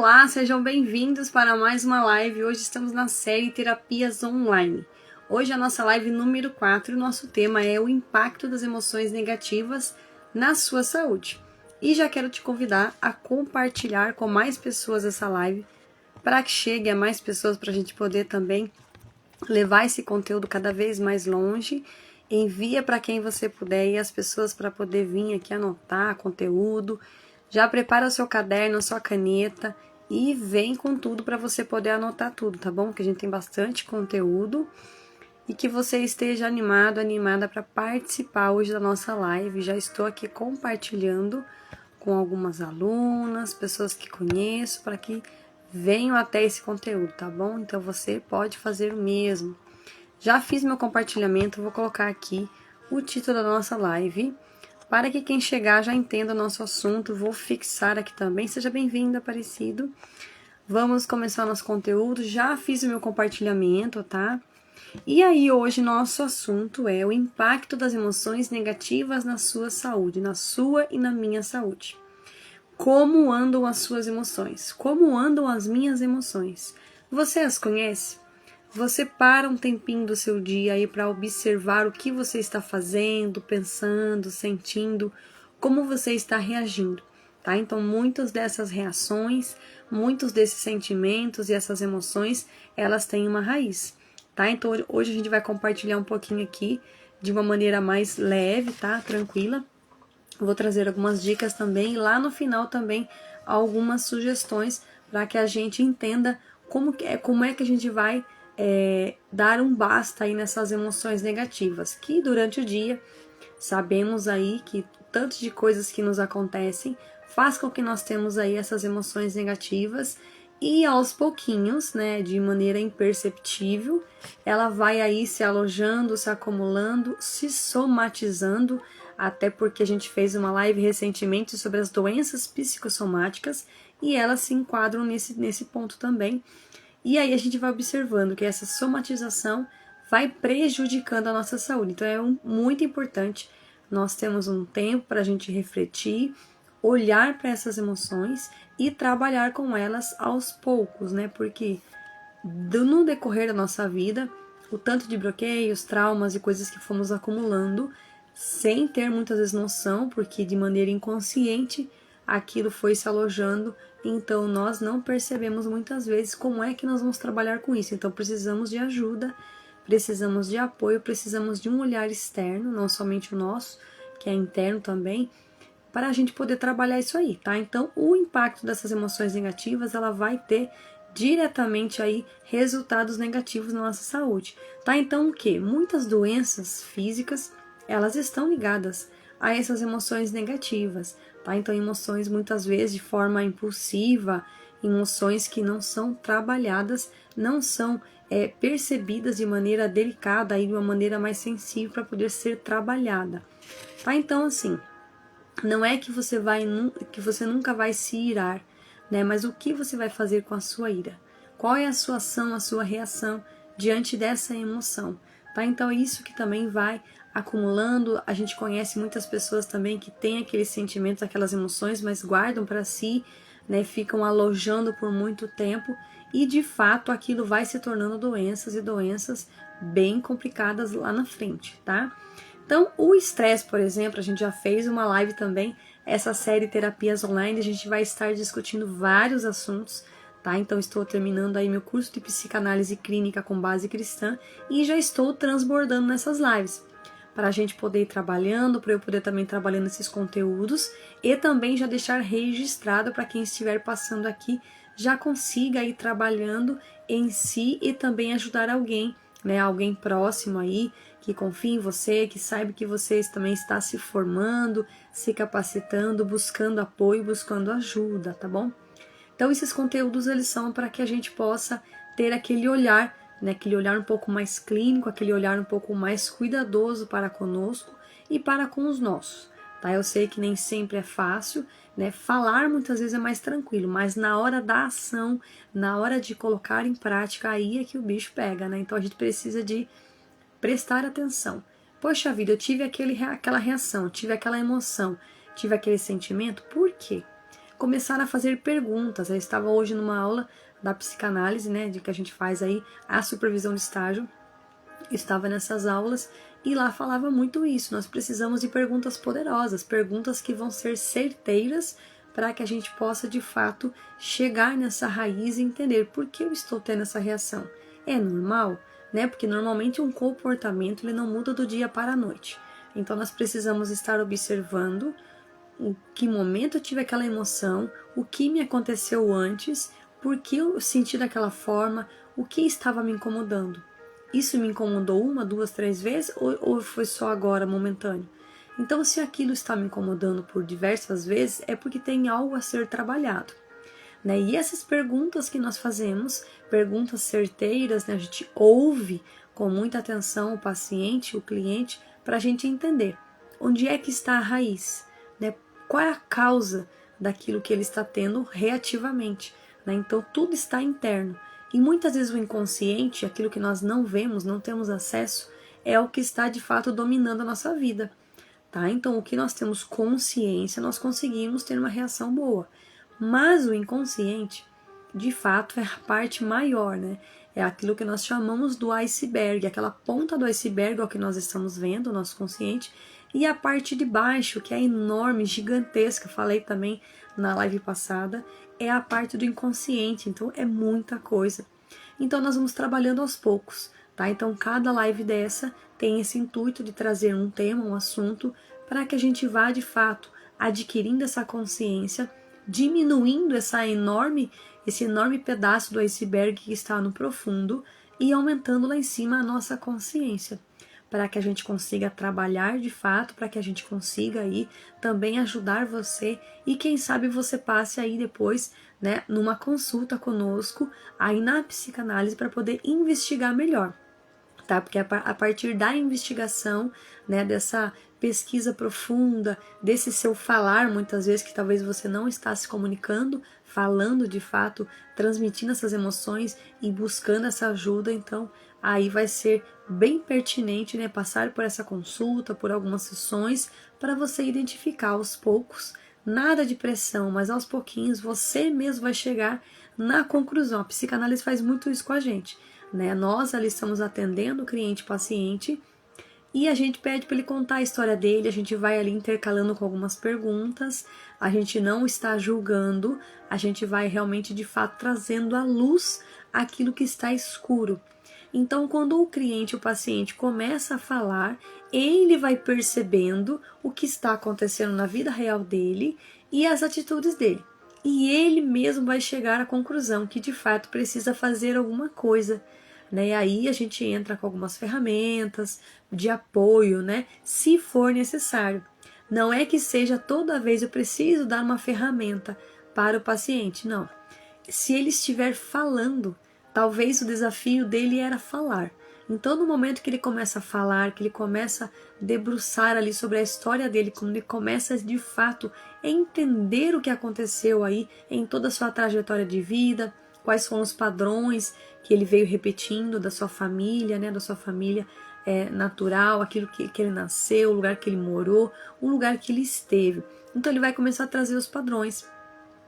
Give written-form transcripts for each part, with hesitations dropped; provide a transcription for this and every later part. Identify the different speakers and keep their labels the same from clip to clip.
Speaker 1: Olá, sejam bem-vindos para mais uma live. Hoje estamos na série Terapias Online. Hoje a nossa live número 4 e o nosso tema é o impacto das emoções negativas na sua saúde. E já quero te convidar a compartilhar com mais pessoas essa live para que chegue a mais pessoas, para a gente poder também levar esse conteúdo cada vez mais longe. Envia para quem você puder e as pessoas para poder vir aqui anotar conteúdo. Já prepara o seu caderno, a sua caneta e vem com tudo para você poder anotar tudo, tá bom? Que a gente tem bastante conteúdo e que você esteja animado, animada para participar hoje da nossa live. Já estou aqui compartilhando com algumas alunas, pessoas que conheço, para que venham até esse conteúdo, tá bom? Então você pode fazer o mesmo. Já fiz meu compartilhamento, vou colocar aqui o título da nossa live, para que quem chegar já entenda o nosso assunto. Vou fixar aqui também. Seja bem-vindo, Aparecido. Vamos começar o nosso conteúdo. Já fiz o meu compartilhamento, tá? E aí, hoje, nosso assunto é o impacto das emoções negativas na sua saúde, na sua e na minha saúde. Como andam as suas emoções? Como andam as minhas emoções? Você as conhece? Você para um tempinho do seu dia aí para observar o que você está fazendo, pensando, sentindo, como você está reagindo, tá? Então, muitas dessas reações, muitos desses sentimentos e essas emoções, elas têm uma raiz, tá? Então, hoje a gente vai compartilhar um pouquinho aqui de uma maneira mais leve, tá? Tranquila. Vou trazer algumas dicas também e lá no final também algumas sugestões para que a gente entenda como é que a gente vai dar um basta aí nessas emoções negativas, que durante o dia sabemos aí que tanto de coisas que nos acontecem faz com que nós temos aí essas emoções negativas e aos pouquinhos, né, de maneira imperceptível, ela vai aí se alojando, se acumulando, se somatizando, até porque a gente fez uma live recentemente sobre as doenças psicossomáticas e elas se enquadram nesse ponto também. E aí a gente vai observando que essa somatização vai prejudicando a nossa saúde. Então é muito importante nós termos um tempo para a gente refletir, olhar para essas emoções e trabalhar com elas aos poucos, né? Porque no decorrer da nossa vida, o tanto de bloqueios, traumas e coisas que fomos acumulando, sem ter muitas vezes noção, porque de maneira inconsciente aquilo foi se alojando, então nós não percebemos muitas vezes como é que nós vamos trabalhar com isso. Então precisamos de ajuda, precisamos de apoio, precisamos de um olhar externo, não somente o nosso, que é interno também, para a gente poder trabalhar isso aí, tá? Então o impacto dessas emoções negativas, ela vai ter diretamente aí resultados negativos na nossa saúde, tá? Então o que? Muitas doenças físicas, elas estão ligadas a essas emoções negativas, tá? Então emoções muitas vezes de forma impulsiva, emoções que não são trabalhadas, não são percebidas de maneira delicada, aí de uma maneira mais sensível para poder ser trabalhada, tá? Então assim, não é que você nunca vai se irar, né? Mas o que você vai fazer com a sua ira? Qual é a sua ação, a sua reação diante dessa emoção? Tá? Então é isso que também vai acumulando. A gente conhece muitas pessoas também que têm aqueles sentimentos, aquelas emoções, mas guardam para si, né? Ficam alojando por muito tempo e de fato aquilo vai se tornando doenças e doenças bem complicadas lá na frente, tá? Então, o estresse, por exemplo, a gente já fez uma live também, essa série Terapias Online, a gente vai estar discutindo vários assuntos, tá? Então, estou terminando aí meu curso de psicanálise clínica com base cristã e já estou transbordando nessas lives, para a gente poder ir trabalhando, para eu poder também trabalhando esses conteúdos e também já deixar registrado para quem estiver passando aqui, já consiga ir trabalhando em si e também ajudar alguém, né? Alguém próximo aí, que confie em você, que saiba que você também está se formando, se capacitando, buscando apoio, buscando ajuda, tá bom? Então esses conteúdos eles são para que a gente possa ter aquele olhar, né, aquele olhar um pouco mais clínico, aquele olhar um pouco mais cuidadoso para conosco e para com os nossos, tá? Eu sei que nem sempre é fácil, né? Falar muitas vezes é mais tranquilo, mas na hora da ação, na hora de colocar em prática, aí é que o bicho pega, né? Então a gente precisa de prestar atenção. Poxa vida, eu tive aquela reação, tive aquela emoção, tive aquele sentimento, por quê? começar a fazer perguntas. Eu estava hoje numa aula da psicanálise, né, de que a gente faz aí a supervisão de estágio. Estava nessas aulas e lá falava muito isso. Nós precisamos de perguntas poderosas, perguntas que vão ser certeiras para que a gente possa de fato chegar nessa raiz e entender por que eu estou tendo essa reação. É normal, né? Porque normalmente um comportamento ele não muda do dia para a noite. Então nós precisamos estar observando em que momento eu tive aquela emoção, o que me aconteceu antes, por que eu senti daquela forma, o que estava me incomodando. Isso me incomodou 1, 2, 3 vezes ou foi só agora, momentâneo? Então, se aquilo está me incomodando por diversas vezes, é porque tem algo a ser trabalhado, né? E essas perguntas que nós fazemos, perguntas certeiras, né? A gente ouve com muita atenção o paciente, o cliente, para a gente entender onde é que está a raiz, né? Qual é a causa daquilo que ele está tendo reativamente, né? Então, tudo está interno. E muitas vezes o inconsciente, aquilo que nós não vemos, não temos acesso, é o que está de fato dominando a nossa vida, tá? Então, o que nós temos consciência, nós conseguimos ter uma reação boa. Mas o inconsciente, de fato, é a parte maior, né? É aquilo que nós chamamos do iceberg, aquela ponta do iceberg é o que nós estamos vendo, o nosso consciente, e a parte de baixo, que é enorme, gigantesca, falei também na live passada, é a parte do inconsciente, então é muita coisa. Então nós vamos trabalhando aos poucos, tá? Então cada live dessa tem esse intuito de trazer um tema, um assunto, para que a gente vá de fato adquirindo essa consciência, diminuindo esse enorme pedaço do iceberg que está no profundo e aumentando lá em cima a nossa consciência, para que a gente consiga trabalhar de fato, para que a gente consiga aí também ajudar você e quem sabe você passe aí depois, né, numa consulta conosco, aí na psicanálise para poder investigar melhor, tá? Porque a partir da investigação, né, dessa pesquisa profunda, desse seu falar, muitas vezes que talvez você não está se comunicando, falando de fato, transmitindo essas emoções e buscando essa ajuda, então aí vai ser bem pertinente, né, passar por essa consulta, por algumas sessões, para você identificar aos poucos, nada de pressão, mas aos pouquinhos você mesmo vai chegar na conclusão. A psicanálise faz muito isso com a gente, né? Nós ali estamos atendendo o cliente-paciente e a gente pede para ele contar a história dele, a gente vai ali intercalando com algumas perguntas, a gente não está julgando, a gente vai realmente de fato trazendo à luz aquilo que está escuro. Então, quando o cliente, o paciente começa a falar, ele vai percebendo o que está acontecendo na vida real dele e as atitudes dele. E ele mesmo vai chegar à conclusão que de fato precisa fazer alguma coisa, né? E aí a gente entra com algumas ferramentas de apoio, né? Se for necessário. Não é que seja toda vez eu preciso dar uma ferramenta para o paciente, não. Se ele estiver falando, talvez o desafio dele era falar. Então, no momento que ele começa a falar, que ele começa a debruçar ali sobre a história dele, quando ele começa de fato a entender o que aconteceu aí em toda a sua trajetória de vida, quais foram os padrões que ele veio repetindo da sua família, né, da sua família natural, aquilo que ele nasceu, o lugar que ele morou, o lugar que ele esteve. Então, ele vai começar a trazer os padrões.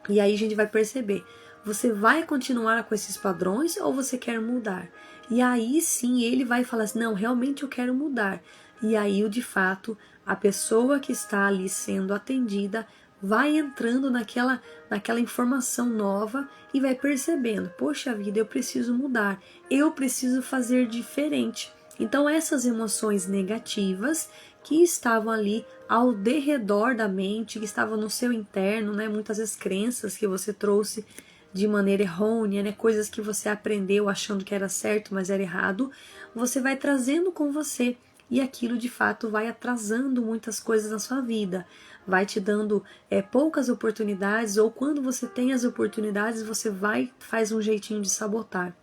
Speaker 1: E aí a gente vai perceber, você vai continuar com esses padrões ou você quer mudar? E aí sim ele vai falar assim, não, realmente eu quero mudar. E aí, de fato, a pessoa que está ali sendo atendida vai entrando naquela informação nova e vai percebendo, poxa vida, eu preciso mudar, eu preciso fazer diferente. Então essas emoções negativas que estavam ali ao derredor da mente, que estavam no seu interno, né? Muitas vezes crenças que você trouxe de maneira errônea, né? Coisas que você aprendeu achando que era certo, mas era errado, você vai trazendo com você e aquilo de fato vai atrasando muitas coisas na sua vida, vai te dando poucas oportunidades, ou quando você tem as oportunidades, você faz um jeitinho de sabotar.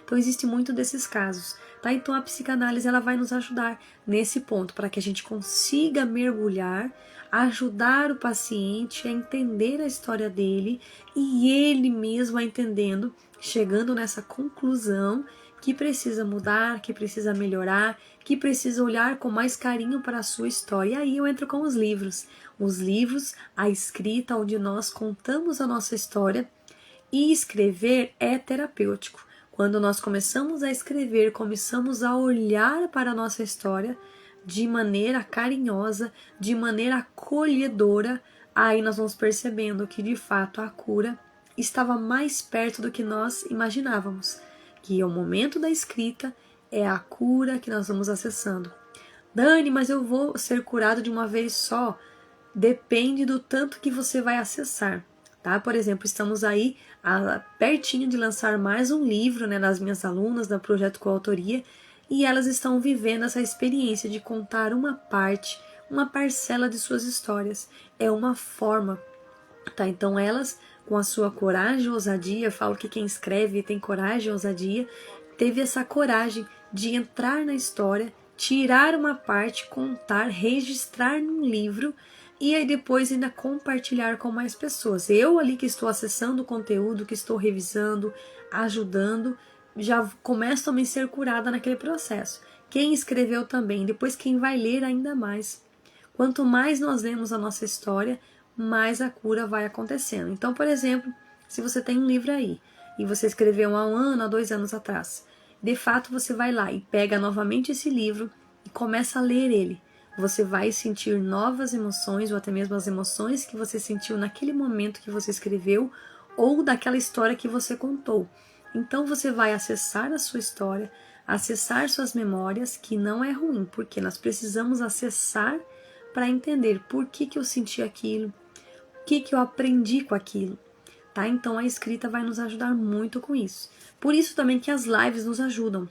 Speaker 1: Então existe muito desses casos, tá? Então a psicanálise ela vai nos ajudar nesse ponto, para que a gente consiga mergulhar, ajudar o paciente a entender a história dele e ele mesmo a entendendo, chegando nessa conclusão que precisa mudar, que precisa melhorar, que precisa olhar com mais carinho para a sua história. E aí eu entro com os livros. Os livros, a escrita, onde nós contamos a nossa história. E escrever é terapêutico. Quando nós começamos a escrever, começamos a olhar para a nossa história de maneira carinhosa, de maneira acolhedora, aí nós vamos percebendo que de fato a cura estava mais perto do que nós imaginávamos, que o momento da escrita é a cura que nós vamos acessando. Dani, mas eu vou ser curado de uma vez só? Depende do tanto que você vai acessar, tá? Por exemplo, estamos aí pertinho de lançar mais um livro, né, das minhas alunas da Projeto Coautoria, e elas estão vivendo essa experiência de contar uma parte, uma parcela de suas histórias. É uma forma, tá? Então elas, com a sua coragem e ousadia, eu falo que quem escreve tem coragem e ousadia, teve essa coragem de entrar na história, tirar uma parte, contar, registrar num livro e aí depois ainda compartilhar com mais pessoas. Eu ali que estou acessando o conteúdo, que estou revisando, ajudando, já começo também a ser curada naquele processo. Quem escreveu também, depois quem vai ler ainda mais. Quanto mais nós lemos a nossa história, mais a cura vai acontecendo. Então, por exemplo, se você tem um livro aí, e você escreveu há 1 ano, há 2 anos atrás, de fato você vai lá e pega novamente esse livro e começa a ler ele. Você vai sentir novas emoções, ou até mesmo as emoções que você sentiu naquele momento que você escreveu, ou daquela história que você contou. Então você vai acessar a sua história, acessar suas memórias, que não é ruim, porque nós precisamos acessar para entender por que eu senti aquilo, o que eu aprendi com aquilo, tá? Então a escrita vai nos ajudar muito com isso. Por isso também que as lives nos ajudam.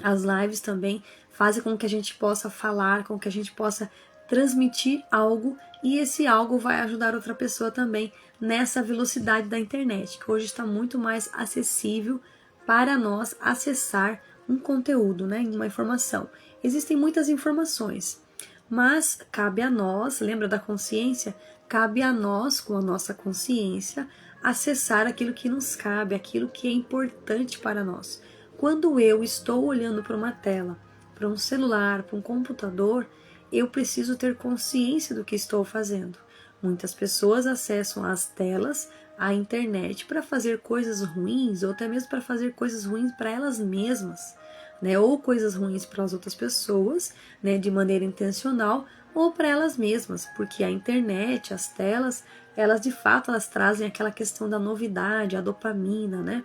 Speaker 1: As lives também fazem com que a gente possa falar, com que a gente possa transmitir algo, e esse algo vai ajudar outra pessoa também nessa velocidade da internet, que hoje está muito mais acessível para nós acessar um conteúdo, né, uma informação. Existem muitas informações, mas cabe a nós, lembra da consciência? Cabe a nós, com a nossa consciência, acessar aquilo que nos cabe, aquilo que é importante para nós. Quando eu estou olhando para uma tela, para um celular, para um computador, eu preciso ter consciência do que estou fazendo. Muitas pessoas acessam as telas, a internet, para fazer coisas ruins, ou até mesmo para fazer coisas ruins para elas mesmas, né? Ou coisas ruins para as outras pessoas, né? De maneira intencional, ou para elas mesmas, porque a internet, as telas, elas de fato elas trazem aquela questão da novidade, a dopamina, né?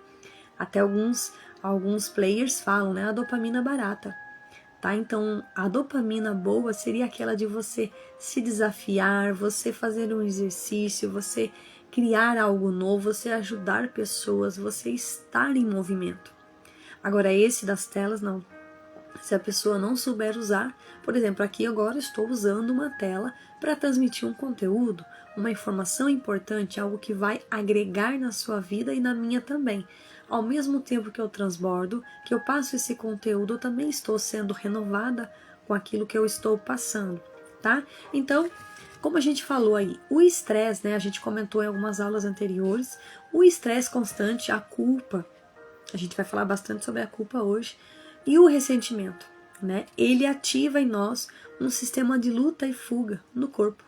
Speaker 1: Até alguns players falam, né? A dopamina barata. Tá? Então, a dopamina boa seria aquela de você se desafiar, você fazer um exercício, você criar algo novo, você ajudar pessoas, você estar em movimento. Agora, esse das telas, não. Se a pessoa não souber usar, por exemplo, aqui agora estou usando uma tela para transmitir um conteúdo, uma informação importante, algo que vai agregar na sua vida e na minha também. Ao mesmo tempo que eu transbordo, que eu passo esse conteúdo, eu também estou sendo renovada com aquilo que eu estou passando, tá? Então, como a gente falou aí, o estresse, né? A gente comentou em algumas aulas anteriores, o estresse constante, a culpa, a gente vai falar bastante sobre a culpa hoje, e o ressentimento, né? Ele ativa em nós um sistema de luta e fuga no corpo.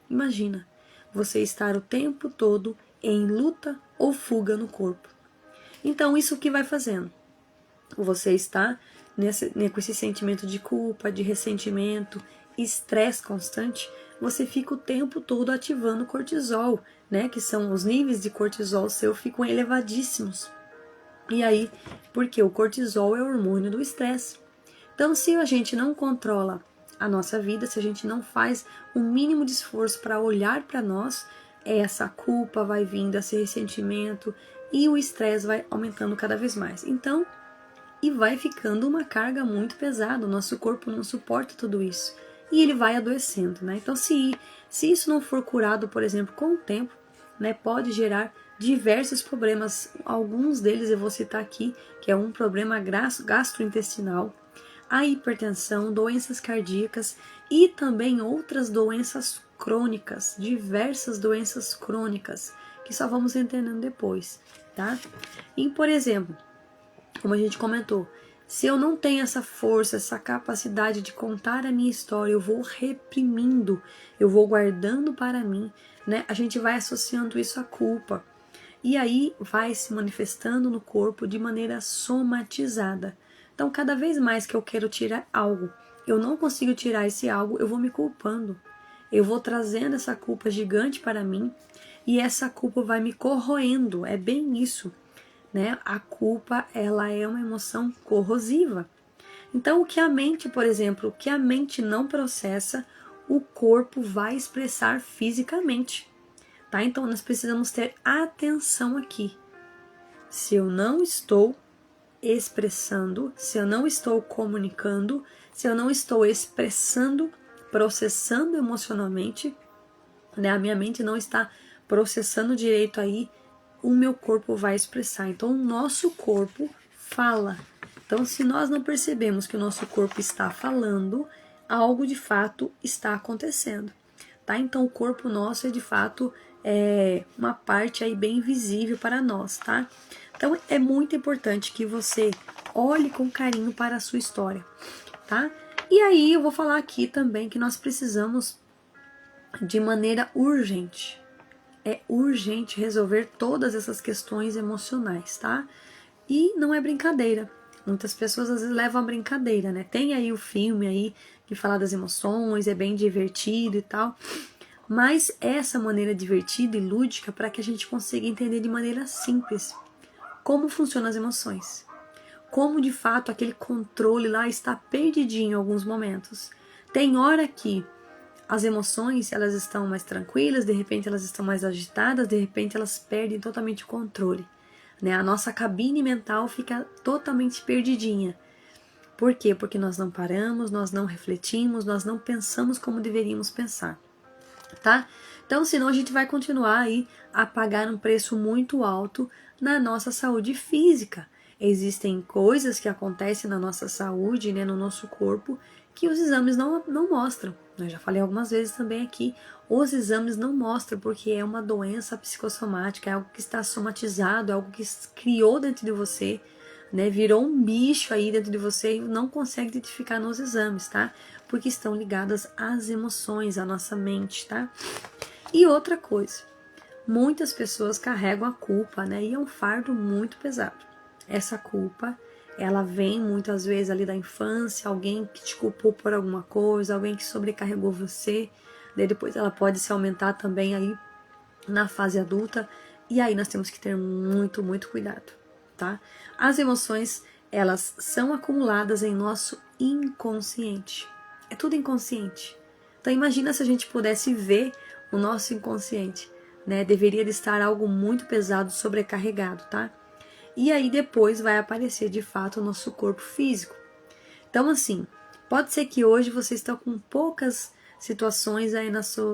Speaker 1: Imagina, você estar o tempo todo em luta ou fuga no corpo. Então, isso que vai fazendo? Você está com esse sentimento de culpa, de ressentimento, estresse constante, você fica o tempo todo ativando o cortisol, né? Que são os níveis de cortisol seu ficam elevadíssimos. E aí, porque o cortisol é o hormônio do estresse. Então, se a gente não controla a nossa vida, se a gente não faz o mínimo de esforço para olhar para nós, essa culpa vai vindo, esse ressentimento, e o estresse vai aumentando cada vez mais. Então, e vai ficando uma carga muito pesada, o nosso corpo não suporta tudo isso. E ele vai adoecendo, né? Então, se isso não for curado, por exemplo, com o tempo, né, pode gerar diversos problemas. Alguns deles eu vou citar aqui, que é um problema gastrointestinal, a hipertensão, doenças cardíacas e também outras doenças crônicas, diversas doenças crônicas, que só vamos entendendo depois, tá? E, por exemplo, como a gente comentou, se eu não tenho essa força, essa capacidade de contar a minha história, eu vou reprimindo, eu vou guardando para mim, né? A gente vai associando isso à culpa. E aí vai se manifestando no corpo de maneira somatizada. Então, cada vez mais que eu quero tirar algo, eu não consigo tirar esse algo, eu vou me culpando. Eu vou trazendo essa culpa gigante para mim e essa culpa vai me corroendo. É bem isso, né? A culpa, ela é uma emoção corrosiva. Então, o que a mente, por exemplo, o que a mente não processa, o corpo vai expressar fisicamente. Tá? Então, nós precisamos ter atenção aqui. Se eu não estou expressando, se eu não estou comunicando, se eu não estou expressando, processando emocionalmente, né? A minha mente não está processando direito aí, o meu corpo vai expressar. Então, o nosso corpo fala. Então, se nós não percebemos que o nosso corpo está falando, algo de fato está acontecendo. Tá? Então, o corpo nosso é de fato uma parte aí bem visível para nós, tá? Então, é muito importante que você olhe com carinho para a sua história, tá? E aí, eu vou falar aqui também que nós precisamos de maneira urgente. É urgente resolver todas essas questões emocionais, tá? E não é brincadeira. Muitas pessoas às vezes levam a brincadeira, né? Tem aí o filme aí que fala das emoções, é bem divertido e tal. Mas essa maneira divertida e lúdica para que a gente consiga entender de maneira simples como funcionam as emoções. Como de fato aquele controle lá está perdidinho em alguns momentos. Tem hora que as emoções elas estão mais tranquilas, de repente elas estão mais agitadas, de repente elas perdem totalmente o controle. Né? A nossa cabine mental fica totalmente perdidinha. Por quê? Porque nós não paramos, nós não refletimos, nós não pensamos como deveríamos pensar. Tá? Então, senão a gente vai continuar aí a pagar um preço muito alto na nossa saúde física. Existem coisas que acontecem na nossa saúde, né, no nosso corpo, que os exames não mostram. Eu já falei algumas vezes também aqui, os exames não mostram porque é uma doença psicossomática, é algo que está somatizado, é algo que criou dentro de você, né, virou um bicho aí dentro de você e não consegue identificar nos exames, tá? Porque estão ligadas às emoções, à nossa mente, tá? E outra coisa, muitas pessoas carregam a culpa, né? E é um fardo muito pesado. Essa culpa, ela vem muitas vezes ali da infância, alguém que te culpou por alguma coisa, alguém que sobrecarregou você, daí depois ela pode se aumentar também aí na fase adulta, e aí nós temos que ter muito, muito cuidado, tá? As emoções, elas são acumuladas em nosso inconsciente. É tudo inconsciente. Então imagina se a gente pudesse ver o nosso inconsciente, né? Deveria de estar algo muito pesado, sobrecarregado, tá? E aí depois vai aparecer de fato o nosso corpo físico. Então assim, pode ser que hoje você está com poucas situações aí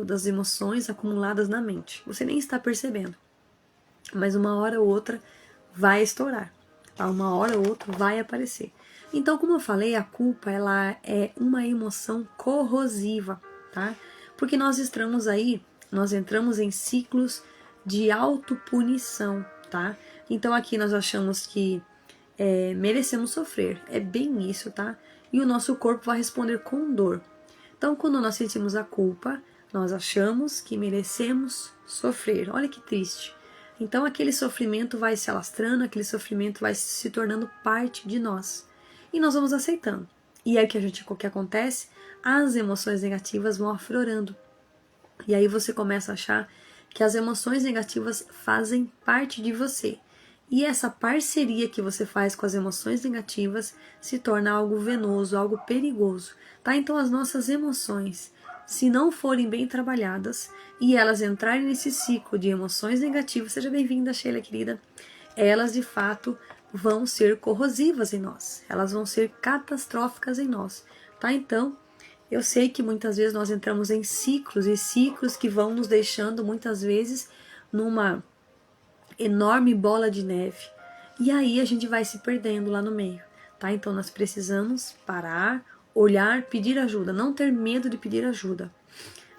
Speaker 1: das emoções acumuladas na mente. Você nem está percebendo. Mas uma hora ou outra vai estourar, tá? Uma hora ou outra vai aparecer. Então, como eu falei, a culpa ela é uma emoção corrosiva, tá? Porque nós entramos em ciclos de autopunição, tá? Então aqui nós achamos que merecemos sofrer, é bem isso, tá? E o nosso corpo vai responder com dor. Então, quando nós sentimos a culpa, nós achamos que merecemos sofrer. Olha que triste. Então, aquele sofrimento vai se alastrando, aquele sofrimento vai se tornando parte de nós. E nós vamos aceitando. E aí o que acontece? As emoções negativas vão aflorando. E aí você começa a achar que as emoções negativas fazem parte de você. E essa parceria que você faz com as emoções negativas se torna algo venoso, algo perigoso, tá? Então as nossas emoções, se não forem bem trabalhadas e elas entrarem nesse ciclo de emoções negativas, seja bem-vinda, Sheila, querida, elas de fato vão ser corrosivas em nós, elas vão ser catastróficas em nós, tá? Então, eu sei que muitas vezes nós entramos em ciclos e ciclos que vão nos deixando muitas vezes numa enorme bola de neve. E aí a gente vai se perdendo lá no meio, tá? Então nós precisamos parar, olhar, pedir ajuda, não ter medo de pedir ajuda,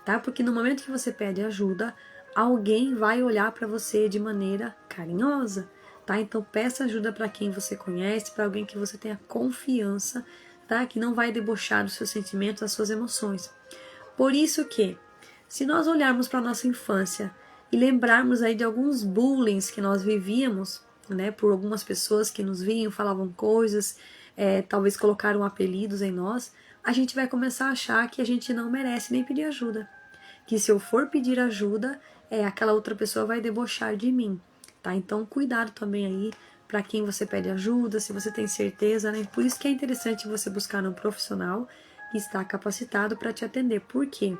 Speaker 1: tá? Porque no momento que você pede ajuda, alguém vai olhar para você de maneira carinhosa, tá? tá? Então peça ajuda para quem você conhece, para alguém que você tenha confiança, tá? Que não vai debochar dos seus sentimentos, das suas emoções. Por isso que, se nós olharmos para nossa infância e lembrarmos aí de alguns bullying que nós vivíamos, né, por algumas pessoas que nos viam, falavam coisas, talvez colocaram apelidos em nós, a gente vai começar a achar que a gente não merece nem pedir ajuda. Que se eu for pedir ajuda, aquela outra pessoa vai debochar de mim, tá? Então cuidado também aí para quem você pede ajuda, se você tem certeza, né? Por isso que é interessante você buscar um profissional que está capacitado para te atender. Por quê?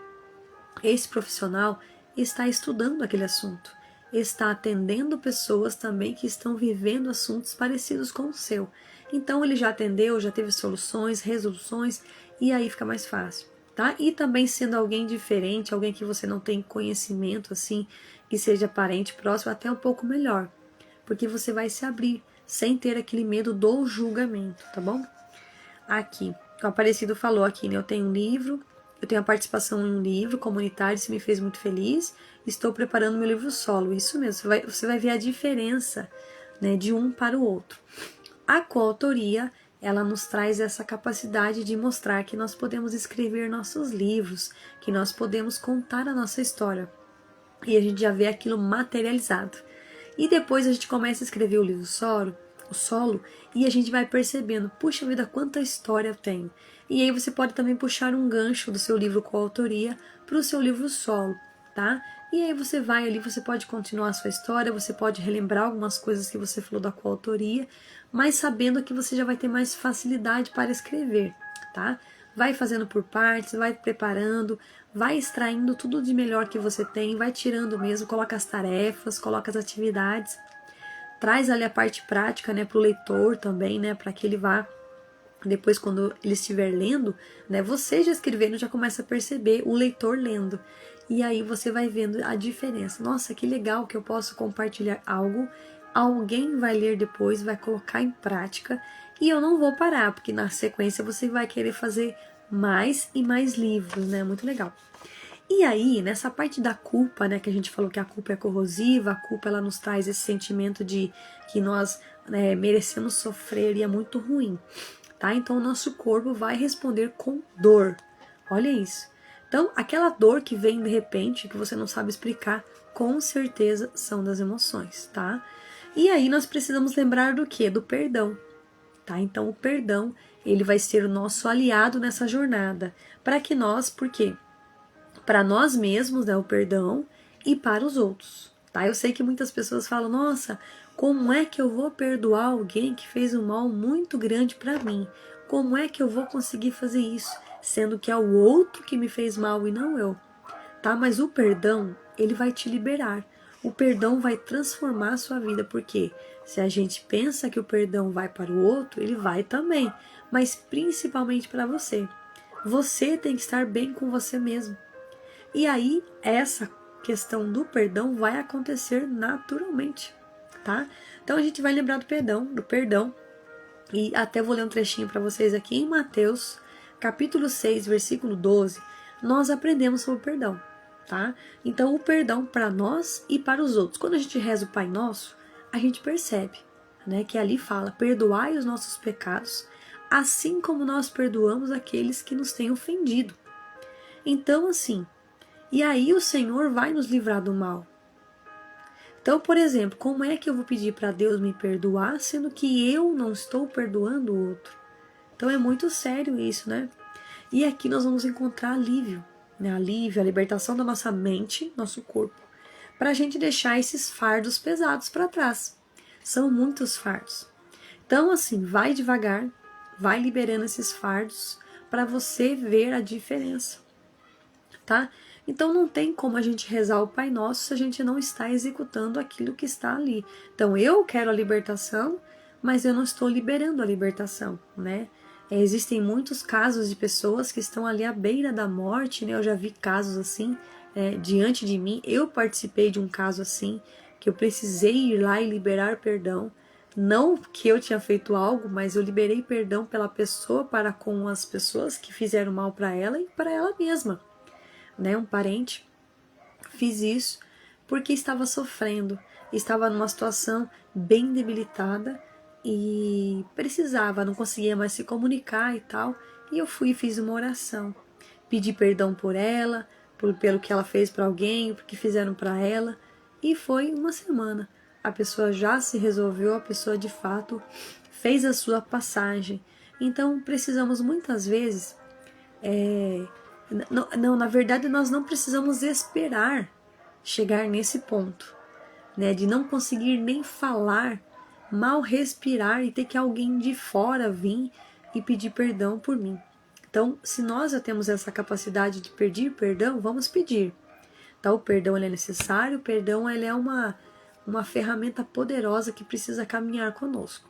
Speaker 1: Esse profissional está estudando aquele assunto, está atendendo pessoas também que estão vivendo assuntos parecidos com o seu. Então ele já atendeu, já teve soluções, resoluções, e aí fica mais fácil, tá? E também sendo alguém diferente, alguém que você não tem conhecimento assim, que seja parente, próximo, até um pouco melhor, porque você vai se abrir sem ter aquele medo do julgamento, tá bom? Aqui, o Aparecido falou aqui, né? Eu tenho um livro, eu tenho a participação em um livro comunitário, isso me fez muito feliz. Estou preparando meu livro solo, isso mesmo, você vai ver a diferença, né, de um para o outro. A coautoria, ela nos traz essa capacidade de mostrar que nós podemos escrever nossos livros, que nós podemos contar a nossa história. E a gente já vê aquilo materializado. E depois a gente começa a escrever o livro solo, e a gente vai percebendo, puxa vida, quanta história eu tenho. E aí você pode também puxar um gancho do seu livro coautoria para o seu livro solo, tá? E aí você vai ali, você pode continuar a sua história, você pode relembrar algumas coisas que você falou da coautoria, mas sabendo que você já vai ter mais facilidade para escrever, tá? Vai fazendo por partes, vai preparando, vai extraindo tudo de melhor que você tem, vai tirando mesmo, coloca as tarefas, coloca as atividades, traz ali a parte prática, né, para o leitor também, né, para que ele vá, depois quando ele estiver lendo, né, você já escrevendo já começa a perceber o leitor lendo, e aí você vai vendo a diferença. Nossa, que legal que eu posso compartilhar algo, alguém vai ler depois, vai colocar em prática, e eu não vou parar, porque na sequência você vai querer fazer mais e mais livros, né, muito legal. E aí, nessa parte da culpa, né, que a gente falou que a culpa é corrosiva, a culpa ela nos traz esse sentimento de que nós merecemos sofrer e é muito ruim, tá? Então o nosso corpo vai responder com dor. Olha isso. Então, aquela dor que vem de repente, que você não sabe explicar, com certeza são das emoções, tá? E aí nós precisamos lembrar do quê? Do perdão, tá? Então o perdão, ele vai ser o nosso aliado nessa jornada, para que nós, por quê? Para nós mesmos, né, o perdão, e para os outros, tá? Eu sei que muitas pessoas falam, nossa, como é que eu vou perdoar alguém que fez um mal muito grande para mim? Como é que eu vou conseguir fazer isso, sendo que é o outro que me fez mal e não eu? Tá? Mas o perdão, ele vai te liberar. O perdão vai transformar a sua vida, porque se a gente pensa que o perdão vai para o outro, ele vai também, mas principalmente para você. Você tem que estar bem com você mesmo. E aí, essa questão do perdão vai acontecer naturalmente, tá? Então a gente vai lembrar do perdão, e até vou ler um trechinho para vocês aqui em Mateus, capítulo 6, versículo 12, nós aprendemos sobre o perdão, tá? Então o perdão para nós e para os outros. Quando a gente reza o Pai Nosso, a gente percebe, né, que ali fala, perdoai os nossos pecados, assim como nós perdoamos aqueles que nos têm ofendido. Então, assim, e aí o Senhor vai nos livrar do mal. Então, por exemplo, como é que eu vou pedir para Deus me perdoar, sendo que eu não estou perdoando o outro? Então é muito sério isso, né? E aqui nós vamos encontrar alívio, né? Alívio, a libertação da nossa mente, nosso corpo, para a gente deixar esses fardos pesados para trás. São muitos fardos. Então, assim, vai devagar, vai liberando esses fardos para você ver a diferença, tá? Então não tem como a gente rezar o Pai Nosso se a gente não está executando aquilo que está ali. Então eu quero a libertação, mas eu não estou liberando a libertação, né? Existem muitos casos de pessoas que estão ali à beira da morte, né? Eu já vi casos assim, diante de mim. Eu participei de um caso assim, que eu precisei ir lá e liberar perdão. Não que eu tinha feito algo, mas eu liberei perdão pela pessoa para com as pessoas que fizeram mal para ela e para ela mesma. Né, um parente, fiz isso porque estava sofrendo, estava numa situação bem debilitada e precisava, não conseguia mais se comunicar e tal. E eu fui e fiz uma oração. Pedi perdão por ela, pelo que ela fez para alguém, por que fizeram para ela. E foi uma semana. A pessoa já se resolveu, a pessoa de fato fez a sua passagem. Então precisamos muitas vezes, na verdade nós não precisamos esperar chegar nesse ponto, né, de não conseguir nem falar, mal respirar e ter que alguém de fora vir e pedir perdão por mim. Então, se nós já temos essa capacidade de pedir perdão, vamos pedir. Então, o perdão ele é necessário, o perdão ele é uma ferramenta poderosa que precisa caminhar conosco.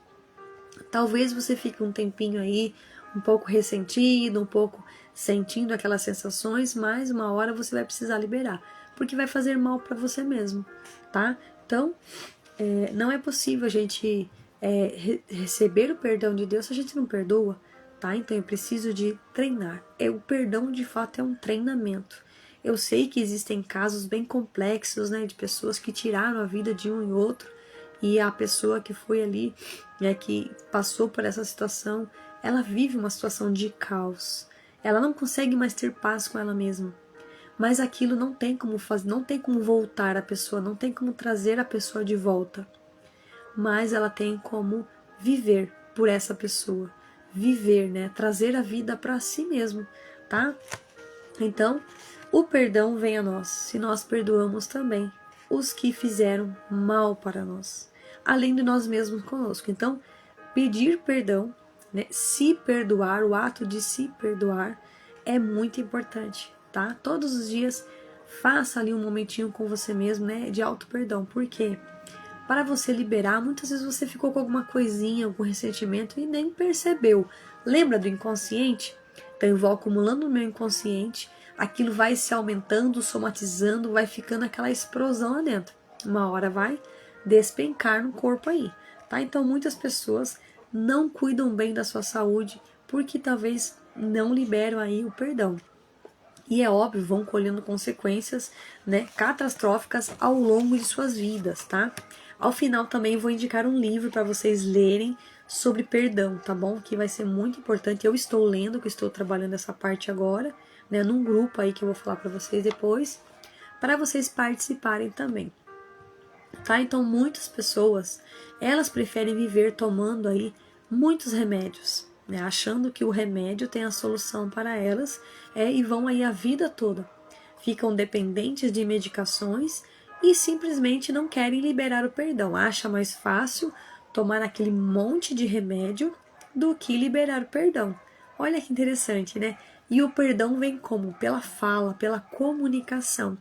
Speaker 1: Talvez você fique um tempinho aí, um pouco ressentido, um pouco sentindo aquelas sensações, mas uma hora você vai precisar liberar, porque vai fazer mal para você mesmo, tá? Então, não é possível a gente receber o perdão de Deus se a gente não perdoa, tá? Então eu preciso de treinar. O perdão de fato é um treinamento. Eu sei que existem casos bem complexos, né, de pessoas que tiraram a vida de um e outro, e a pessoa que foi ali, né, que passou por essa situação, ela vive uma situação de caos. Ela não consegue mais ter paz com ela mesma. Mas aquilo não tem como fazer, não tem como voltar a pessoa, não tem como trazer a pessoa de volta. Mas ela tem como viver por essa pessoa, viver, né, trazer a vida para si mesmo, tá? Então, o perdão vem a nós, se nós perdoamos também os que fizeram mal para nós, além de nós mesmos conosco. Então, pedir perdão, né, se perdoar, o ato de se perdoar é muito importante, tá? Todos os dias faça ali um momentinho com você mesmo, né, de auto perdão. Por quê? Para você liberar, muitas vezes você ficou com alguma coisinha, algum ressentimento e nem percebeu. Lembra do inconsciente? Então eu vou acumulando no meu inconsciente, aquilo vai se aumentando, somatizando, vai ficando aquela explosão lá dentro. Uma hora vai despencar no corpo aí, tá? Então muitas pessoas não cuidam bem da sua saúde porque talvez não liberam aí o perdão. E é óbvio, vão colhendo consequências, né, catastróficas ao longo de suas vidas, tá? Ao final também vou indicar um livro para vocês lerem sobre perdão, tá bom? Que vai ser muito importante. Eu estou lendo, que estou trabalhando essa parte agora, né, num grupo aí que eu vou falar para vocês depois, para vocês participarem também. Tá? Então muitas pessoas, elas preferem viver tomando aí muitos remédios, né? Achando que o remédio tem a solução para elas, e vão aí a vida toda. Ficam dependentes de medicações e simplesmente não querem liberar o perdão. Acha mais fácil tomar aquele monte de remédio do que liberar o perdão. Olha que interessante, né? E o perdão vem como? Pela fala, pela comunicação.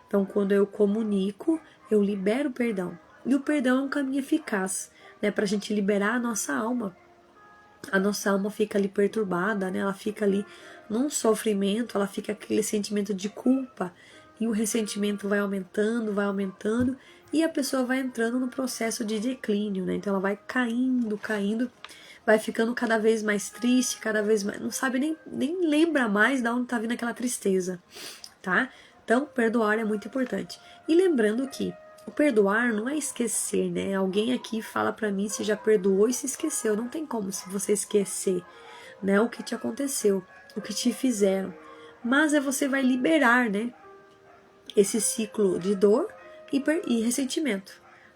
Speaker 1: Então, quando eu comunico, eu libero o perdão. E o perdão é um caminho eficaz, né, para a gente liberar a nossa alma. A nossa alma fica ali perturbada, né, ela fica ali num sofrimento, ela fica aquele sentimento de culpa. E o ressentimento vai aumentando, e a pessoa vai entrando no processo de declínio, né? Então ela vai caindo, vai ficando cada vez mais triste, cada vez mais, não sabe nem lembra mais de onde está vindo aquela tristeza, tá? Então, perdoar é muito importante. E lembrando que o perdoar não é esquecer, né? Alguém aqui fala pra mim se já perdoou e se esqueceu. Não tem como se você esquecer, né? O que te aconteceu, o que te fizeram. Mas você vai liberar, né? Esse ciclo de dor e ressentimento,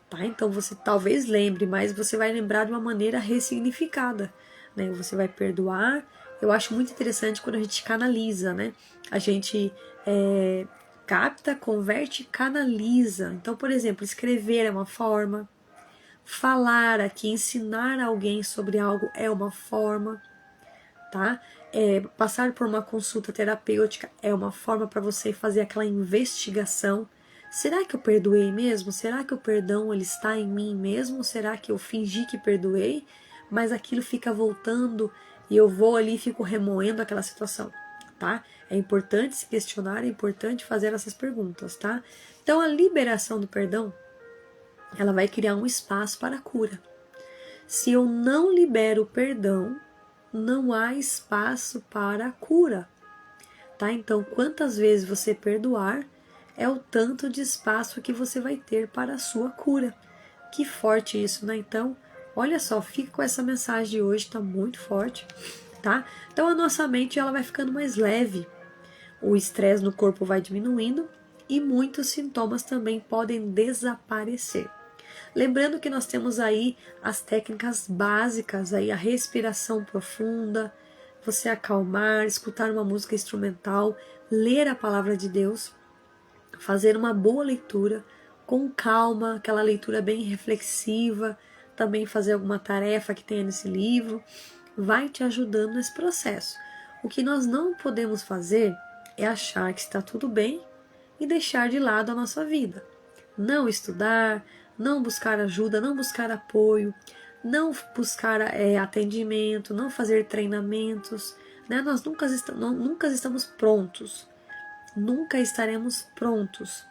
Speaker 1: tá? Então você talvez lembre, mas você vai lembrar de uma maneira ressignificada, né? Você vai perdoar. Eu acho muito interessante quando a gente canaliza, né? A gente capta, converte e canaliza. Então, por exemplo, escrever é uma forma, falar aqui, ensinar alguém sobre algo é uma forma, tá? Passar por uma consulta terapêutica é uma forma para você fazer aquela investigação. Será que eu perdoei mesmo? Será que o perdão ele está em mim mesmo? Será que eu fingi que perdoei, mas aquilo fica voltando e eu vou ali e fico remoendo aquela situação, tá? É importante se questionar, é importante fazer essas perguntas, tá? Então a liberação do perdão, ela vai criar um espaço para a cura. Se eu não libero o perdão, não há espaço para a cura, tá? Então, quantas vezes você perdoar, é o tanto de espaço que você vai ter para a sua cura. Que forte isso, né? Então, olha só, fica com essa mensagem de hoje, tá muito forte, tá? Então a nossa mente ela vai ficando mais leve, o estresse no corpo vai diminuindo e muitos sintomas também podem desaparecer. Lembrando que nós temos aí as técnicas básicas, aí a respiração profunda, você acalmar, escutar uma música instrumental, ler a palavra de Deus, fazer uma boa leitura, com calma, aquela leitura bem reflexiva, também fazer alguma tarefa que tenha nesse livro, vai te ajudando nesse processo. O que nós não podemos fazer é achar que está tudo bem e deixar de lado a nossa vida. Não estudar, não buscar ajuda, não buscar apoio, não buscar atendimento, não fazer treinamentos. Né? Nós nunca estamos prontos, nunca estaremos prontos,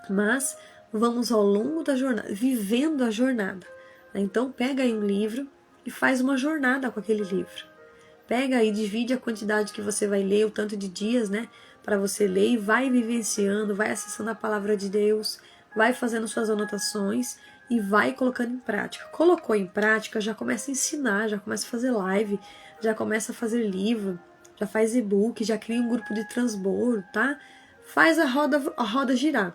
Speaker 1: mas vamos ao longo da jornada, vivendo a jornada. Então pega aí um livro e faz uma jornada com aquele livro. Pega aí, divide a quantidade que você vai ler, o tanto de dias, né, para você ler e vai vivenciando, vai acessando a palavra de Deus, vai fazendo suas anotações e vai colocando em prática. Colocou em prática, já começa a ensinar, já começa a fazer live, já começa a fazer livro, já faz e-book, já cria um grupo de transbordo, tá? Faz a roda girar.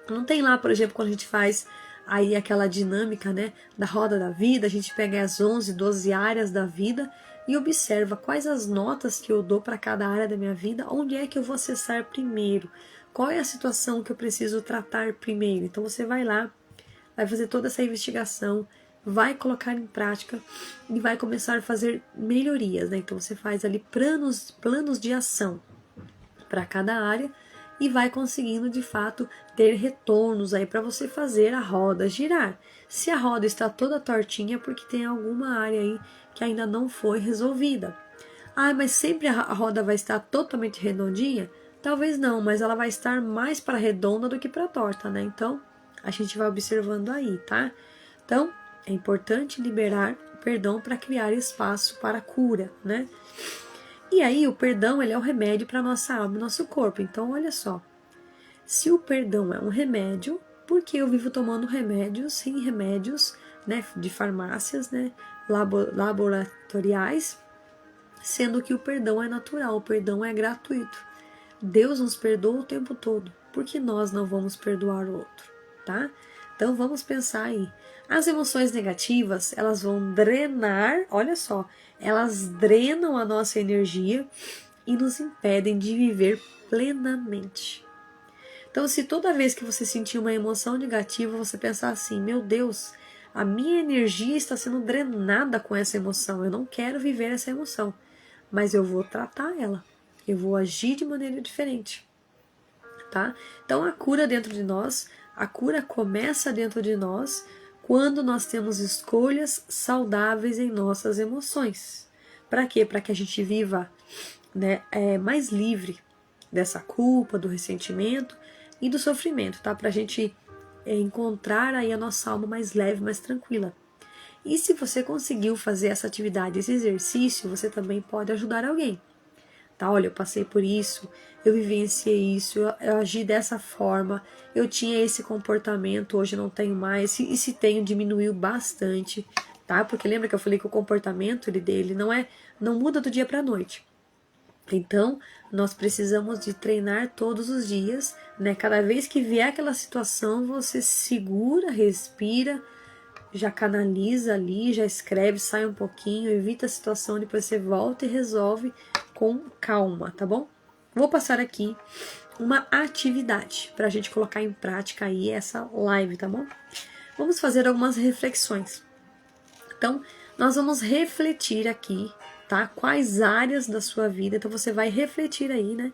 Speaker 1: Não tem lá, por exemplo, quando a gente faz aí aquela dinâmica, né, da roda da vida, a gente pega as 11, 12 áreas da vida e observa quais as notas que eu dou para cada área da minha vida, onde é que eu vou acessar primeiro, qual é a situação que eu preciso tratar primeiro. Então você vai lá, vai fazer toda essa investigação, vai colocar em prática e vai começar a fazer melhorias, né? Então você faz ali planos de ação para cada área e vai conseguindo de fato ter retornos aí para você fazer a roda girar. Se a roda está toda tortinha, é porque tem alguma área aí que ainda não foi resolvida. Ah, mas sempre a roda vai estar totalmente redondinha? Talvez não, mas ela vai estar mais para redonda do que para torta, né? Então, a gente vai observando aí, tá? Então, é importante liberar o perdão para criar espaço para a cura, né? E aí, o perdão, ele é o remédio para a nossa alma e nosso corpo. Então, olha só. Se o perdão é um remédio, por que eu vivo tomando remédios, sim, remédios, né, de farmácias, né, laboratoriais, sendo que o perdão é natural, o perdão é gratuito. Deus nos perdoa o tempo todo, por que nós não vamos perdoar o outro, tá? Então vamos pensar aí. As emoções negativas, elas vão drenar, olha só, elas drenam a nossa energia e nos impedem de viver plenamente. Então, se toda vez que você sentir uma emoção negativa, você pensar assim, meu Deus, a minha energia está sendo drenada com essa emoção, eu não quero viver essa emoção, mas eu vou tratar ela, eu vou agir de maneira diferente, tá? Então, a cura dentro de nós, a cura começa dentro de nós quando nós temos escolhas saudáveis em nossas emoções. Para quê? Para que a gente viva, né, mais livre dessa culpa, do ressentimento e do sofrimento, tá? Pra gente encontrar aí a nossa alma mais leve, mais tranquila. E se você conseguiu fazer essa atividade, esse exercício, você também pode ajudar alguém. Tá? Olha, eu passei por isso, eu vivenciei isso, eu agi dessa forma, eu tinha esse comportamento, hoje não tenho mais, e se tenho, diminuiu bastante, tá? Porque lembra que eu falei que o comportamento dele não muda do dia para a noite. Então, nós precisamos de treinar todos os dias, né? Cada vez que vier aquela situação, você segura, respira, já canaliza ali, já escreve, sai um pouquinho, evita a situação, depois você volta e resolve com calma, tá bom? Vou passar aqui uma atividade para a gente colocar em prática aí essa live, tá bom? Vamos fazer algumas reflexões. Então, nós vamos refletir aqui, tá? Quais áreas da sua vida, então você vai refletir aí, né?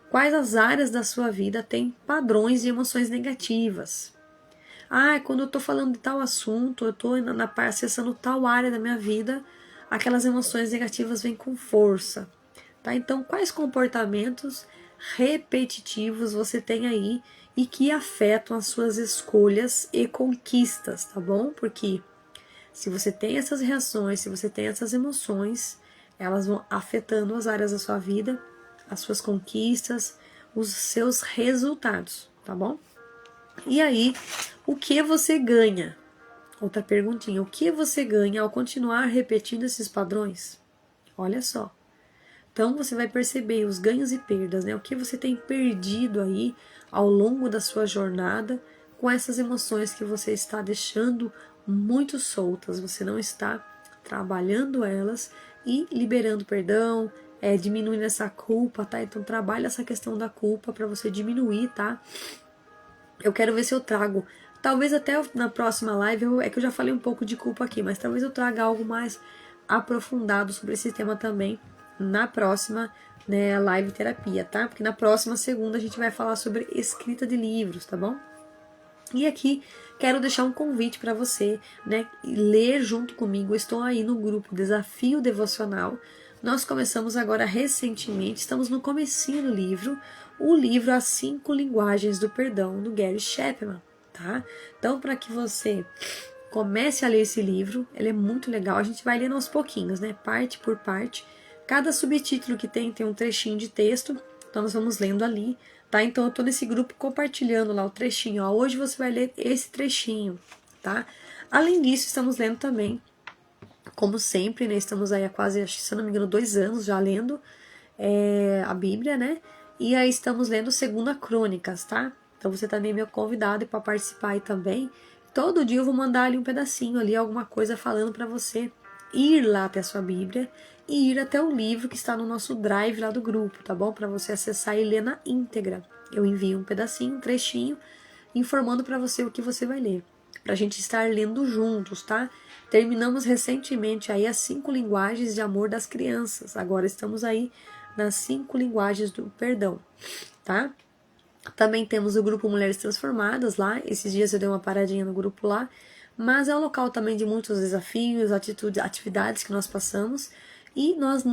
Speaker 1: Quais as áreas da sua vida têm padrões de emoções negativas. Ah, quando eu tô falando de tal assunto, eu tô acessando tal área da minha vida, aquelas emoções negativas vêm com força, tá? Então, quais comportamentos repetitivos você tem aí e que afetam as suas escolhas e conquistas, tá bom? Porque se você tem essas reações, se você tem essas emoções, elas vão afetando as áreas da sua vida, as suas conquistas, os seus resultados, tá bom? E aí, o que você ganha? Outra perguntinha, o que você ganha ao continuar repetindo esses padrões? Olha só. Então você vai perceber os ganhos e perdas, né? O que você tem perdido aí ao longo da sua jornada com essas emoções que você está deixando muito soltas, você não está trabalhando elas e liberando perdão, diminuindo essa culpa, tá? Então trabalha essa questão da culpa para você diminuir, tá? Eu quero ver se eu trago, talvez até na próxima live, é que eu já falei um pouco de culpa aqui, mas talvez eu traga algo mais aprofundado sobre esse tema também na próxima, né, live terapia, tá? Porque na próxima segunda a gente vai falar sobre escrita de livros, tá bom? E aqui quero deixar um convite para você, né, ler junto comigo. Eu estou aí no grupo Desafio Devocional. Nós começamos agora recentemente, estamos no comecinho do livro, o livro As 5 Linguagens do Perdão, do Gary Chapman, tá? Então, para que você comece a ler esse livro, ele é muito legal, a gente vai lendo aos pouquinhos, né, parte por parte. Cada subtítulo que tem um trechinho de texto, então nós vamos lendo ali, tá? Então eu tô nesse grupo compartilhando lá o trechinho, ó, hoje você vai ler esse trechinho, tá? Além disso, estamos lendo também, como sempre, né, estamos aí há quase, se eu não me engano, 2 anos já lendo a Bíblia, né? E aí estamos lendo 2 Crônicas, tá? Então você também é meu convidado para participar aí também. Todo dia eu vou mandar ali um pedacinho ali, alguma coisa falando para você ir lá até a sua Bíblia e ir até o livro que está no nosso drive lá do grupo, tá bom? Para você acessar e ler na íntegra. Eu envio um pedacinho, um trechinho, informando para você o que você vai ler, para a gente estar lendo juntos, tá? Terminamos recentemente aí as 5 linguagens de amor das crianças. Agora estamos aí nas 5 linguagens do perdão, tá? Também temos o grupo Mulheres Transformadas lá. Esses dias eu dei uma paradinha no grupo lá, mas é um local também de muitos desafios, atitudes, atividades que nós passamos e nós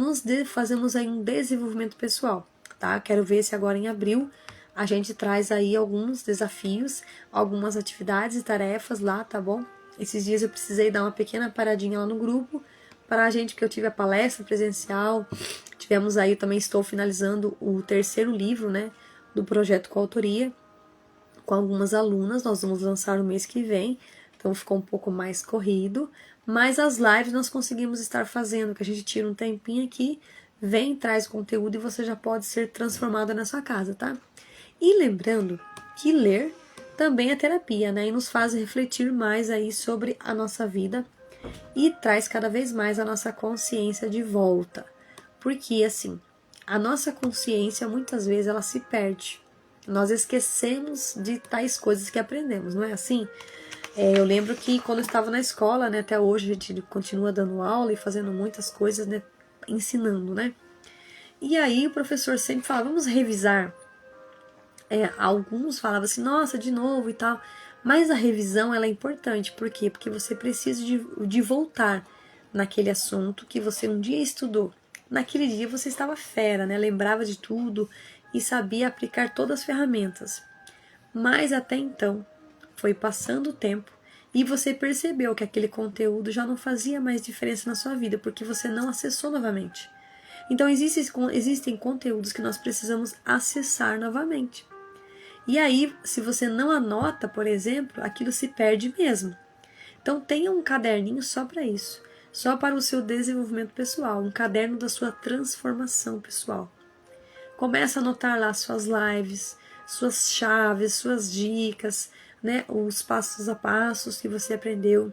Speaker 1: fazemos aí um desenvolvimento pessoal, tá? Quero ver se agora em abril a gente traz aí alguns desafios, algumas atividades e tarefas lá, tá bom? Esses dias eu precisei dar uma pequena paradinha lá no grupo para a gente, porque eu tive a palestra presencial, tivemos aí, eu também estou finalizando o 3º livro, né, do projeto Coautoria, com algumas alunas, nós vamos lançar no mês que vem, então ficou um pouco mais corrido, mas as lives nós conseguimos estar fazendo, que a gente tira um tempinho aqui, vem, traz conteúdo e você já pode ser transformada na sua casa, tá? E lembrando que ler também é terapia, né? E nos faz refletir mais aí sobre a nossa vida e traz cada vez mais a nossa consciência de volta. Porque, assim, a nossa consciência, muitas vezes, ela se perde. Nós esquecemos de tais coisas que aprendemos, não é assim? Eu lembro que quando eu estava na escola, né, até hoje a gente continua dando aula e fazendo muitas coisas, né, ensinando, né? E aí o professor sempre falava, vamos revisar. Alguns falavam assim, nossa, de novo e tal. Mas a revisão, ela é importante. Por quê? Porque você precisa de voltar naquele assunto que você um dia estudou. Naquele dia você estava fera, né? Lembrava de tudo e sabia aplicar todas as ferramentas. Mas até então, foi passando o tempo e você percebeu que aquele conteúdo já não fazia mais diferença na sua vida, porque você não acessou novamente. Então existem conteúdos que nós precisamos acessar novamente. E aí, se você não anota, por exemplo, aquilo se perde mesmo. Então tenha um caderninho só para isso, só para o seu desenvolvimento pessoal, um caderno da sua transformação pessoal. Começa a anotar lá suas lives, suas chaves, suas dicas, né, os passos a passos que você aprendeu,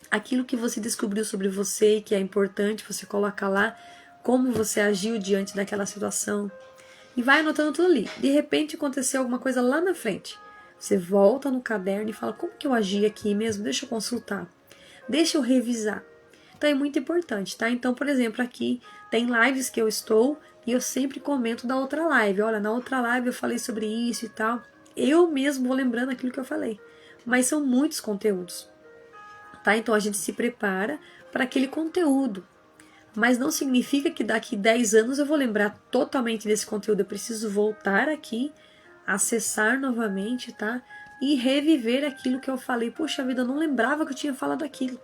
Speaker 1: aquilo que você descobriu sobre você e que é importante você colocar lá, como você agiu diante daquela situação. E vai anotando tudo ali. De repente aconteceu alguma coisa lá na frente. Você volta no caderno e fala, como que eu agi aqui mesmo? Deixa eu consultar. Deixa eu revisar. Então é muito importante, tá? Então, por exemplo, aqui tem lives que eu estou e eu sempre comento da outra live. Olha, na outra live eu falei sobre isso e tal. Eu mesmo vou lembrando aquilo que eu falei. Mas são muitos conteúdos, tá? Então a gente se prepara para aquele conteúdo. Mas não significa que daqui 10 anos eu vou lembrar totalmente desse conteúdo. Eu preciso voltar aqui, acessar novamente, tá? E reviver aquilo que eu falei. Puxa vida, eu não lembrava que eu tinha falado aquilo.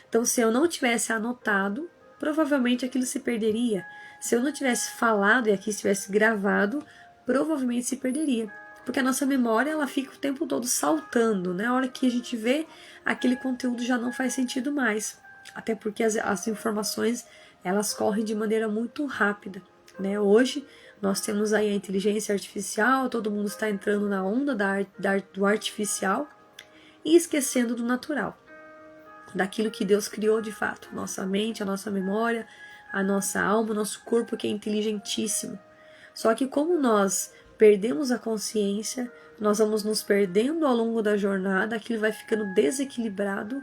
Speaker 1: Então, se eu não tivesse anotado, provavelmente aquilo se perderia. Se eu não tivesse falado e aqui estivesse gravado, provavelmente se perderia. Porque a nossa memória, ela fica o tempo todo saltando, né? A hora que a gente vê, aquele conteúdo já não faz sentido mais. Até porque as informações, elas correm de maneira muito rápida, né? Hoje, nós temos aí a inteligência artificial, todo mundo está entrando na onda do artificial e esquecendo do natural, daquilo que Deus criou de fato. Nossa mente, a nossa memória, a nossa alma, o nosso corpo, que é inteligentíssimo. Só que como nós perdemos a consciência, nós vamos nos perdendo ao longo da jornada, aquilo vai ficando desequilibrado,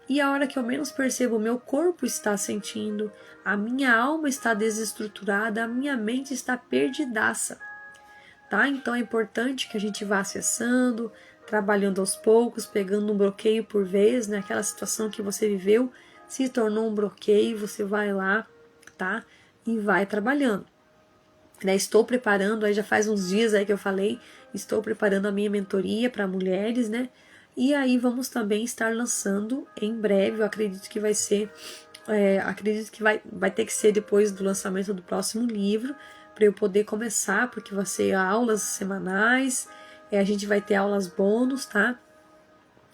Speaker 1: e a hora que eu menos percebo, o meu corpo está sentindo, a minha alma está desestruturada, a minha mente está perdidaça, tá? Então é importante que a gente vá acessando, trabalhando aos poucos, pegando um bloqueio por vez, né? Aquela situação que você viveu se tornou um bloqueio, você vai lá, tá? E vai trabalhando. Né? Estou preparando, aí já faz uns dias aí que eu falei, estou preparando a minha mentoria para mulheres, né? E aí vamos também estar lançando em breve, eu acredito que vai ser, acredito que vai ter que ser depois do lançamento do próximo livro, para eu poder começar, porque vai ser aulas semanais, a gente vai ter aulas bônus, tá?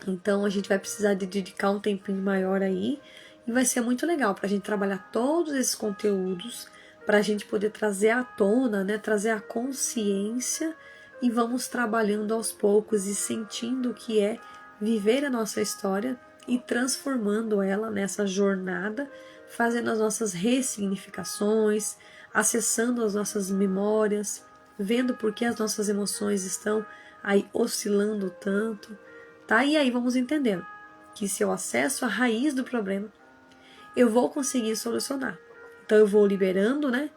Speaker 1: Então a gente vai precisar de dedicar um tempinho maior aí, e vai ser muito legal para a gente trabalhar todos esses conteúdos, para a gente poder trazer à tona, né, trazer a consciência, e vamos trabalhando aos poucos e sentindo o que é viver a nossa história e transformando ela nessa jornada, fazendo as nossas ressignificações, acessando as nossas memórias, vendo por que as nossas emoções estão aí oscilando tanto, tá? E aí vamos entendendo que se eu acesso a raiz do problema, eu vou conseguir solucionar. Então eu vou liberando, né?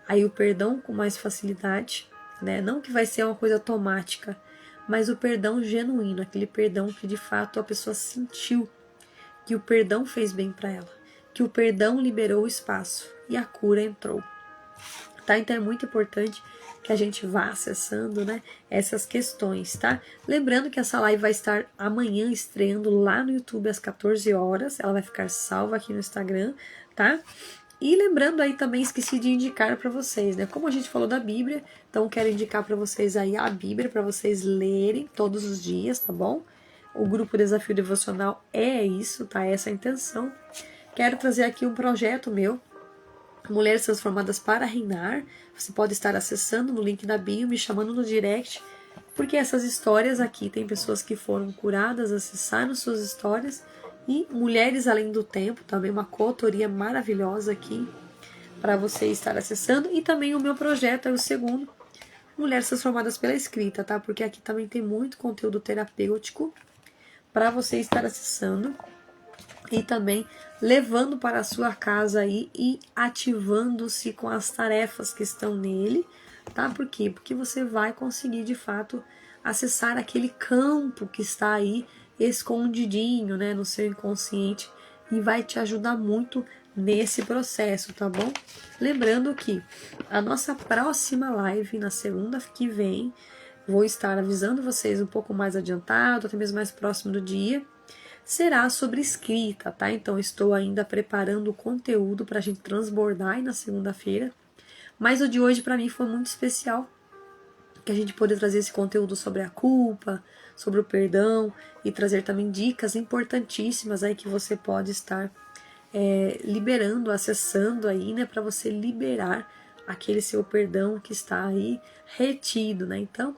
Speaker 1: Aí o perdão com mais facilidade, né? Não que vai ser uma coisa automática, mas o perdão genuíno, aquele perdão que de fato a pessoa sentiu, que o perdão fez bem para ela, que o perdão liberou o espaço e a cura entrou. Tá? Então é muito importante que a gente vá acessando, né, essas questões, tá? Lembrando que essa live vai estar amanhã estreando lá no YouTube às 14 horas, ela vai ficar salva aqui no Instagram, tá? E lembrando aí também, esqueci de indicar para vocês, né? Como a gente falou da Bíblia, então quero indicar para vocês aí a Bíblia para vocês lerem todos os dias, tá bom? O grupo Desafio Devocional é isso, tá? Essa é a intenção. Quero trazer aqui um projeto meu, Mulheres Transformadas para Reinar. Você pode estar acessando no link da bio, me chamando no direct, porque essas histórias aqui, tem pessoas que foram curadas, acessaram suas histórias, e Mulheres Além do Tempo, também uma coautoria maravilhosa aqui para você estar acessando. E também o meu projeto é o segundo, Mulheres Transformadas pela Escrita, tá? Porque aqui também tem muito conteúdo terapêutico para você estar acessando e também levando para a sua casa aí e ativando-se com as tarefas que estão nele, tá? Por quê? Porque você vai conseguir de fato acessar aquele campo que está aí escondidinho, né, no seu inconsciente, e vai te ajudar muito nesse processo, tá bom? Lembrando que a nossa próxima live na segunda que vem, vou estar avisando vocês um pouco mais adiantado, até mesmo mais próximo do dia, será sobre escrita, tá? Então estou ainda preparando o conteúdo para a gente transbordar aí na segunda-feira, mas o de hoje para mim foi muito especial, que a gente poder trazer esse conteúdo sobre a culpa, sobre o perdão, e trazer também dicas importantíssimas aí que você pode estar liberando, acessando aí, né, para você liberar aquele seu perdão que está aí retido, né? Então,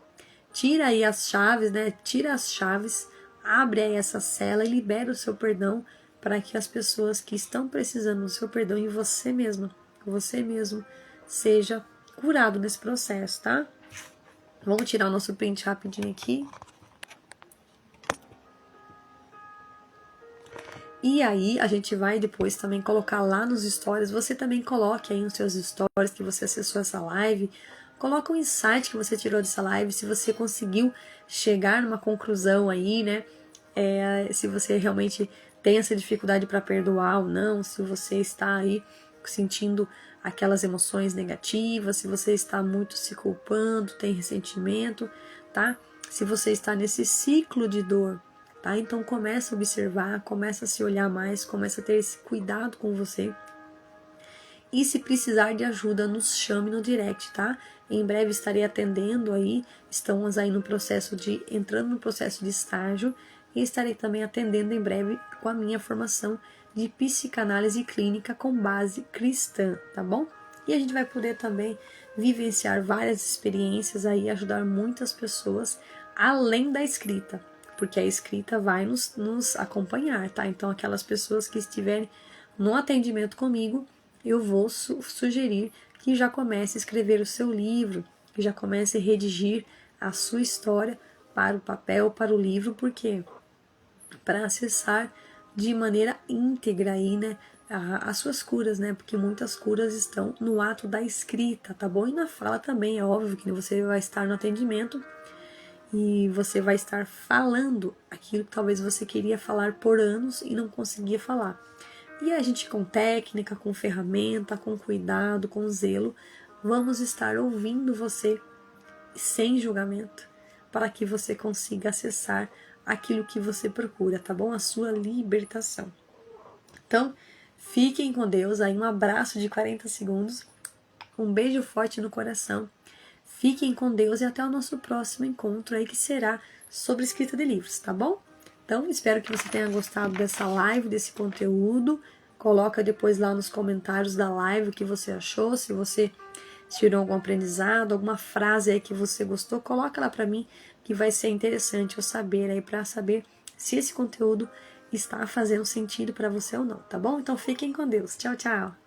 Speaker 1: tira aí as chaves, né? Tira as chaves, abre aí essa cela e libera o seu perdão para que as pessoas que estão precisando do seu perdão e você mesmo seja curado nesse processo, tá? Vamos tirar o nosso print rapidinho aqui. E aí a gente vai depois também colocar lá nos stories, você também coloque aí nos seus stories que você acessou essa live, coloca um insight que você tirou dessa live, se você conseguiu chegar numa conclusão aí, né, se você realmente tem essa dificuldade para perdoar ou não, se você está aí sentindo aquelas emoções negativas, se você está muito se culpando, tem ressentimento, tá? Se você está nesse ciclo de dor, tá? Então começa a observar, começa a se olhar mais, começa a ter esse cuidado com você. E se precisar de ajuda, nos chame no direct, tá? Em breve estarei atendendo aí, estamos aí entrando no processo de estágio e estarei também atendendo em breve com a minha formação de psicanálise clínica com base cristã, tá bom? E a gente vai poder também vivenciar várias experiências aí, ajudar muitas pessoas além da escrita, porque a escrita vai nos acompanhar, tá? Então aquelas pessoas que estiverem no atendimento comigo, eu vou sugerir que já comece a escrever o seu livro, que já comece a redigir a sua história para o papel, para o livro, porque para acessar de maneira íntegra aí, né, as suas curas, né, porque muitas curas estão no ato da escrita, tá bom? E na fala também, é óbvio que você vai estar no atendimento e você vai estar falando aquilo que talvez você queria falar por anos e não conseguia falar. E a gente, com técnica, com ferramenta, com cuidado, com zelo, vamos estar ouvindo você sem julgamento, para que você consiga acessar aquilo que você procura, tá bom? A sua libertação. Então, fiquem com Deus, aí um abraço de 40 segundos, um beijo forte no coração. Fiquem com Deus e até o nosso próximo encontro aí, que será sobre escrita de livros, tá bom? Então, espero que você tenha gostado dessa live, desse conteúdo. Coloca depois lá nos comentários da live o que você achou, se você tirou algum aprendizado, alguma frase aí que você gostou, coloca lá para mim, que vai ser interessante eu saber aí, para saber se esse conteúdo está fazendo sentido para você ou não, tá bom? Então fiquem com Deus. Tchau, tchau!